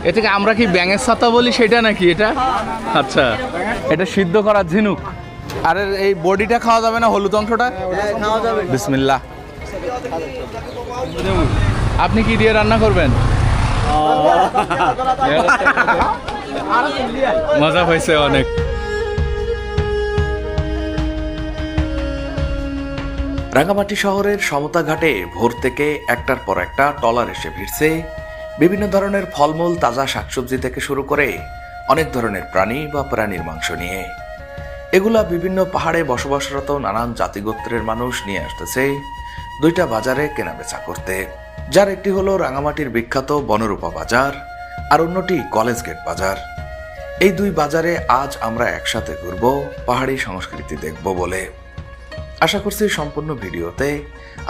এটাকে আমরা কি ব্যাঙের ছাতা বলি সেটা নাকি এটা? আচ্ছা, এটা সিদ্ধ করা ঝিনুক। আর এই বডিটা খাওয়া যাবে না, হলুদ অংশটা? খাওয়া যাবে। বিসমিল্লাহ। আপনি কি দিয়ে রান্না করবেন? মজা হয়েছে অনেক। রাঙ্গামাটি শহরের সমতা ঘাটে ভোর থেকে একটার পর একটা ট্রলার এসে ভিড়ছে বিভিন্ন ধরনের ফলমূল, তাজা শাকসবজি থেকে শুরু করে অনেক ধরনের প্রাণী বা প্রাণীর মাংস নিয়ে। এগুলা বিভিন্ন পাহাড়ে বসবাসরত নানান জাতিগোত্রের মানুষ নিয়ে আসতেছে দুইটা বাজারে কেনাবেচা করতে, যার একটি হলো রাঙ্গামাটির বিখ্যাত বনরূপা বাজার আর অন্যটি কলেজ গেট বাজার। এই দুই বাজারে আজ আমরা একসাথে ঘুরব, পাহাড়ি সংস্কৃতি দেখব বলে। আশা করছি সম্পূর্ণ ভিডিওতে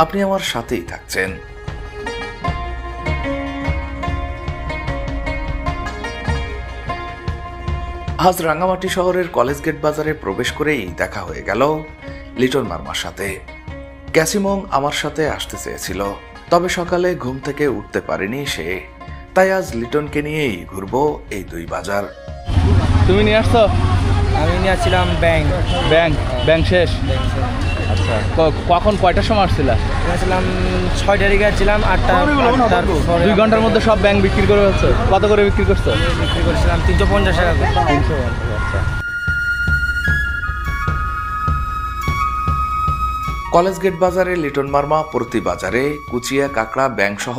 আপনি আমার সাথেই থাকছেন। আজ রাঙ্গামাটি শহরের কলেজ গেট বাজারে প্রবেশ করেই দেখা হয়ে গেল লিটন মার্মার সাথে। ক্যাসিমং আমার সাথে আসতে চেয়েছিল, তবে সকালে ঘুম থেকে উঠতে পারেনি সে, তাই আজ লিটনকে নিয়েই ঘুরবো এই দুই বাজার। তুমি নিয়ে আসছো? আমি নিয়ে আসছিলাম ব্যাং। ব্যাং শেষ? আচ্ছা, কখন কয়টার সময় আসছিলা? আসছিলাম 6টার দিকে আসছিলাম, 8টা। 2 ঘন্টার মধ্যে সব ব্যাং বিক্রি করে হচ্ছে? কত করে বিক্রি করছো? বিক্রি করছিলাম 350 টাকা। 350। আচ্ছা। কলেজ গেট বাজারে লিটন মার্মা প্রতি বাজারে কুচিয়া, কাঁকড়া, ব্যাং সহ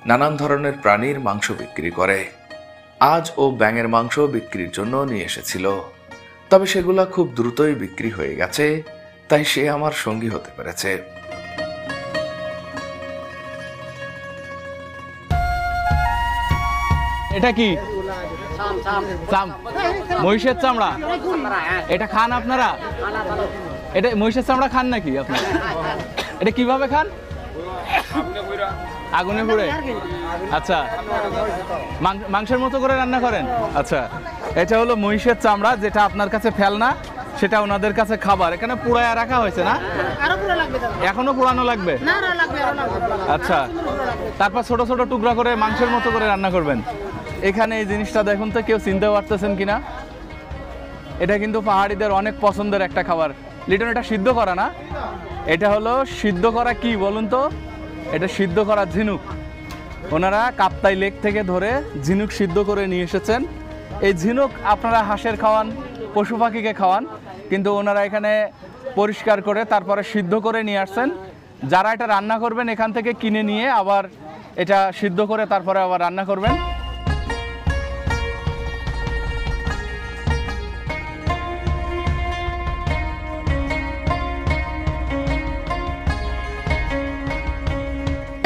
নানান ধরনের প্রাণীর মাংস বিক্রি করে। আজ ও ব্যাঙের মাংস বিক্রির জন্য নিয়ে এসেছিল, তবে সেগুলা খুব দ্রুতই বিক্রি হয়ে গেছে, তাই সে আমার সঙ্গী হতে পেরেছে। এটা কি? মহিষের চামড়া? এটা খান আপনারা? এটা মহিষের চামড়া খান নাকি আপনারা? এটা কিভাবে খান? আগুনে পুড়ে? আচ্ছা, মাংসের মতো করে রান্না করেন? আচ্ছা, এটা হলো মহিষের চামড়া, যেটা আপনার কাছে ফেলনা, সেটা ওনাদের কাছে খাবার। এখানে পুড়ায় রাখা হয়েছে না? এখনো পুরানো লাগবে? আচ্ছা, তারপর ছোট ছোট টুকরা করে মাংসের মতো করে রান্না করবেন। এখানে এই জিনিসটা দেখুন তো, কেউ চিনতে পারতেছেন কিনা? এটা কিন্তু পাহাড়িদের অনেক পছন্দের একটা খাবার। লিটন, এটা সিদ্ধ করা না? এটা হলো সিদ্ধ করা কি বলুন তো? এটা সিদ্ধ করা ঝিনুক। ওনারা কাপ্তাই লেক থেকে ধরে ঝিনুক সিদ্ধ করে নিয়ে এসেছেন। এই ঝিনুক আপনারা হাঁসের খাওয়ান, পশু পাখিকে খাওয়ান, কিন্তু ওনারা এখানে পরিষ্কার করে তারপরে সিদ্ধ করে নিয়ে আসছেন। যারা এটা রান্না করবেন এখান থেকে কিনে নিয়ে আবার এটা সিদ্ধ করে তারপরে আবার রান্না করবেন।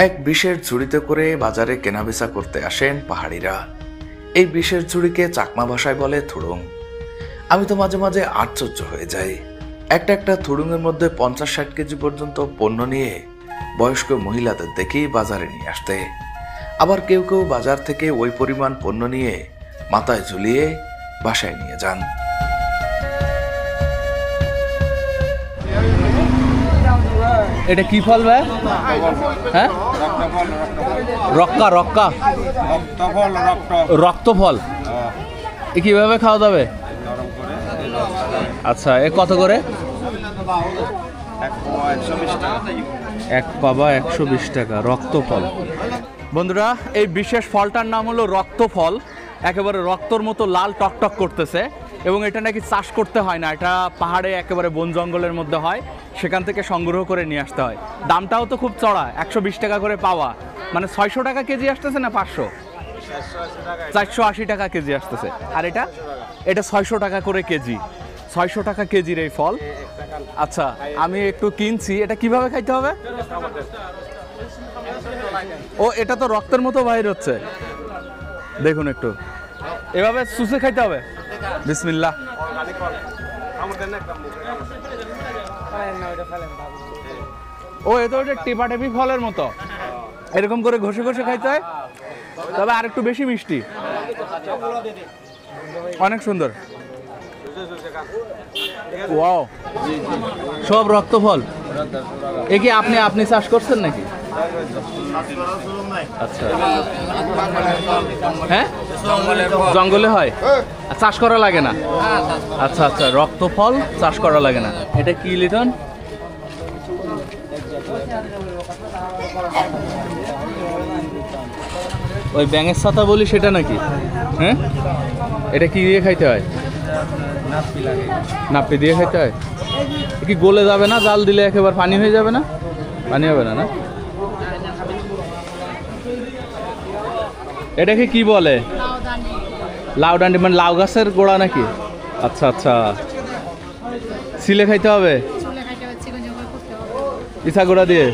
এক বিশেষ ঝুড়িতে করে বাজারে কেনাবেচা করতে আসেন পাহাড়িরা। এই বিশেষ ঝুড়িকে চাকমা ভাষায় বলে থুড়ুং। আমি তো মাঝে মাঝে আশ্চর্য হয়ে যাই। একটা একটা থুড়ুঙের মধ্যে 50-60 কেজি পর্যন্ত পণ্য নিয়ে বয়স্ক মহিলাদের দেখি বাজারে নিয়ে আসতে। আবার কেউ কেউ বাজার থেকে ওই পরিমাণ পণ্য নিয়ে মাথায় ঝুলিয়ে বাসায় নিয়ে যান। এটা কি ফল ভাই? হ্যাঁ, রক্কা রক্ত ফল। এ কিভাবে খাওয়া যাবে? আচ্ছা, এ কত করে? 1 পাবা 120 টাকা। রক্ত ফল। বন্ধুরা, এই বিশেষ ফলটার নাম হলো রক্ত ফল। একেবারে রক্তর মতো লাল টকটক করতেছে, এবং এটা নাকি চাষ করতে হয় না, এটা পাহাড়ে একেবারে বন জঙ্গলের মধ্যে হয়, সেখান থেকে সংগ্রহ করে নিয়ে আসতে হয়। দামটাও তো খুব চড়া, 120 টাকা করে পাওয়া, মানে 600 টাকা কেজি আসতেছে না 500? 480 টাকা কেজি আসতেছে। আর এটা 600 টাকা করে কেজি। 600 টাকা কেজির এই ফল। আচ্ছা, আমি একটু কিনছি। এটা কিভাবে খাইতে হবে? ও, এটা তো রক্তের মতো বাইর হচ্ছে, দেখুন একটু। এভাবে সুসে খাইতে হবে। বিসমিল্লাহ। ও, এ তো ওটা টেপাটেপি ফলের মতো, এরকম করে ঘষে ঘষে খাইতে হয়, তবে আর একটু বেশি মিষ্টি। অনেক সুন্দর। ওয়াও, সব রক্ত ফল। এ কি আপনি চাষ করছেন নাকি? আচ্ছা, হ্যাঁ, জঙ্গলে হয়, আর চাষ করা লাগে না? আচ্ছা আচ্ছা, রক্তফল চাষ করা লাগে না। এটা কি লিটন? ওই ব্যাঙের ছাতা বলি সেটা নাকি? হ্যাঁ, এটা কি দিয়ে খাইতে হয়? নাপ্পি দিয়ে খাইতে হয়। কি গলে যাবে না? জাল দিলে একেবারে পানি হয়ে যাবে না? পানি হবে না? না, এটাকে কি বলে? লাউ ডান্ডি, মানে লাউ গাছের গোড়া নাকি? আচ্ছা আচ্ছা, সিলে খাইতে হবে ইচ্ছা গোড়া দিয়ে।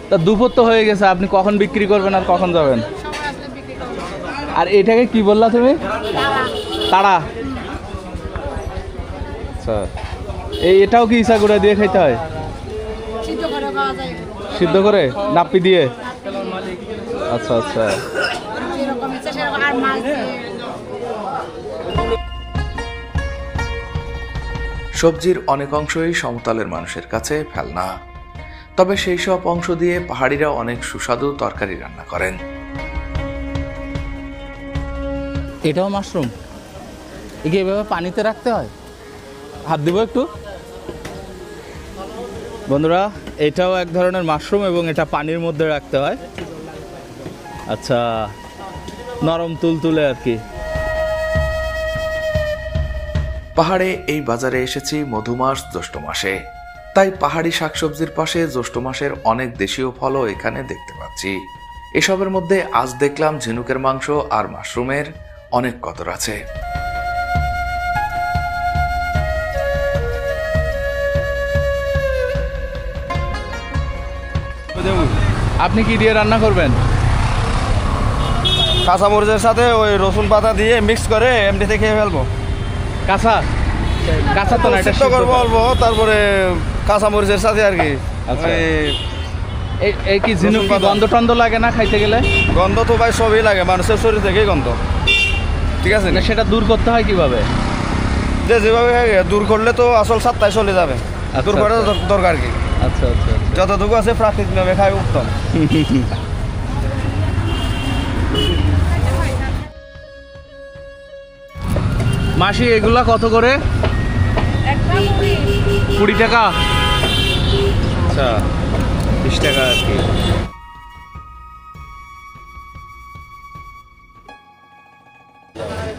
তা দুপুর তো হয়ে গেছে, আপনি কখন বিক্রি করবেন আর কখন যাবেন? আর এটাকে কি বললা তুমি? তাড়া। আচ্ছা, এটাও কি ইচ্ছা গোড়া দিয়ে খাইতে হয়? সিদ্ধ করে নাপ্পি দিয়ে? আচ্ছা আচ্ছা। সবজির অনেক অংশই সমতলের মানুষের কাছে ফেলনা, তবে সেই সব অংশ দিয়ে পাহাড়িরা অনেক সুস্বাদু তরকারি রান্না করেন। এটাও মাশরুম? একে এভাবে পানিতে রাখতে হয়? হাত দিব একটু বন্ধুরা, এটাও এক ধরনের মাশরুম এবং এটা পানির মধ্যে রাখতে হয়। আচ্ছা, নরম তুলতুলে আর কি। পাহাড়ে এই বাজারে এসেছি মধুমাস জ্যৈষ্ঠ মাসে, তাই পাহাড়ি শাকসবজির পাশে জ্যৈষ্ঠ মাসের অনেক দেশীয় ফলও এখানে দেখতে পাচ্ছি। এসবের মধ্যে আজ দেখলাম ঝিনুকের মাংস আর মাশরুমের অনেক কদর আছে। আপনি কি দিয়ে রান্না করবেন? কাঁচামরিচের সাথে ওই রসুন পাতা দিয়ে মিক্স করে এমনিতে খেয়ে ফেলবো। কাঁচা? কাঁচা তো না, এটা সিদ্ধ করবো অল্প, তারপরে কাঁচামরিচের সাথে আর কি। আচ্ছা, এই কি ঝিনুক কি গন্ধ টন্ধ লাগে না খাইতে গেলে? গন্ধ তো ভাই সবই লাগে, মানুষের শরীর থেকেই গন্ধ, ঠিক আছে না, সেটা দূর করতে হয় কিভাবে? যেভাবে দূর করলে তো আসল সাতটায় চলে যাবে, দূর করা দরকার কি। আচ্ছা আচ্ছা, যতটুকু আছে প্রাকৃতিকভাবে খাই উত্তম। মাসি এগুলা কত করে? 20 টাকা। আচ্ছা, 20 টাকা আর কি।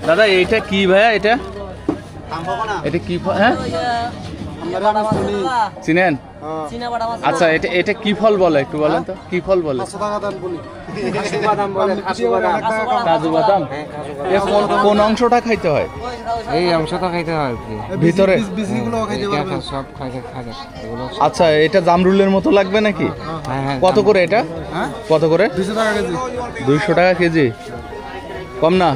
দাদা এইটা কি ভাইয়া? এটা কি? হ্যাঁ, চিনেন? আচ্ছা, এটা কি ফল বলে একটু বলেন তো, কি ফল বলে? কাজু বাদাম। কোন অংশটা খাইতে হয়? এই অংশটা খাইতে হয় ভিতরে সব খাইতে। আচ্ছা, এটা জামরুলের মতো লাগবে নাকি? কত করে এটা? কত করে? 200 টাকা কেজি। কম না?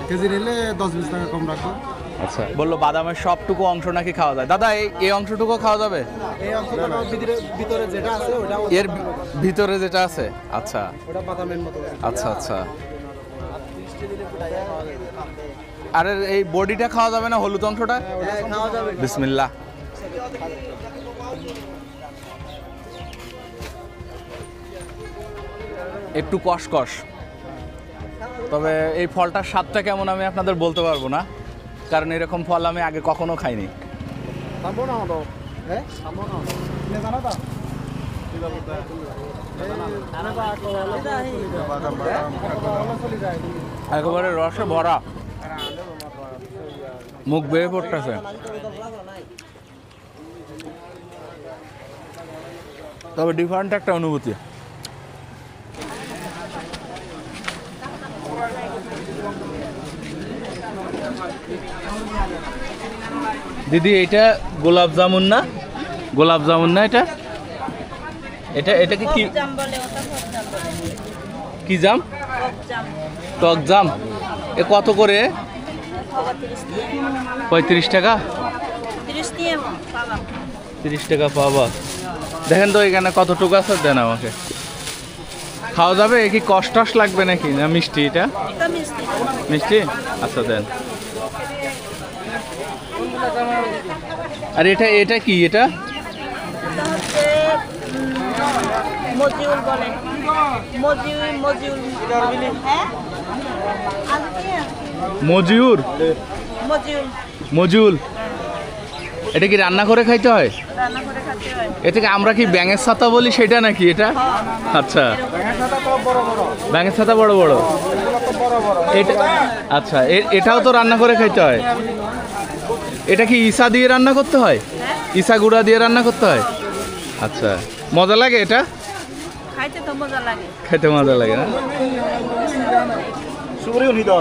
কেজি নিলে 10-20 টাকা কম রাখবো। আচ্ছা, বললো বাদামের সবটুকু অংশ নাকি খাওয়া যায়। দাদা এই অংশটুকু খাওয়া যাবে? এই অংশটা ভিতরে যেটা আছে ওটা, এর ভিতরে যেটা আছে? আচ্ছা, ওটা বাদামের মতো। আচ্ছা আচ্ছা। আর এই বডিটা খাওয়া যাবে না, হলুদ অংশটা? খাওয়া যাবে। বিসমিল্লাহ। একটু কষকষ, তবে এই ফলটার স্বাদটা কেমন আমি আপনাদের বলতে পারবো না, কারণ এরকম ফল আমি আগে কখনো খাইনি। একেবারে রসে ভরা, মুখ বেয়ে পড়তেছে। তবে ডিফারেন্ট একটা অনুভূতি। দিদি এটা গোলাপ জামুন না? গোলাপ জামুন না এটা? এটাকে কি কি জাম? টক জাম। এ কত করে? 35 টাকা। 30 টাকা পাবা। দেখেন তো এখানে কতটুকু আছে, দেন আমাকে। খাওয়া যাবে? কি কষ্ট লাগবে নাকি, না মিষ্টি? এটা মিষ্টি। আচ্ছা দেন। আর এটা কি? এটা মজিউর মজুল এটা কি রান্না করে খাইতে হয়? এটাকে আমরা কি ব্যাঙের ছাতা বলি সেটা নাকি এটা? আচ্ছা ব্যাঙের ছাতা বড় বড় এটা আচ্ছা এটাও তো রান্না করে খাইতে হয়। এটা কি ইসা দিয়ে রান্না করতে হয়? ইসা গুঁড়া দিয়ে রান্না করতে হয়? আচ্ছা মজা লাগে এটা? খাইতে মজা লাগে না? সুপুরি উনি দাও।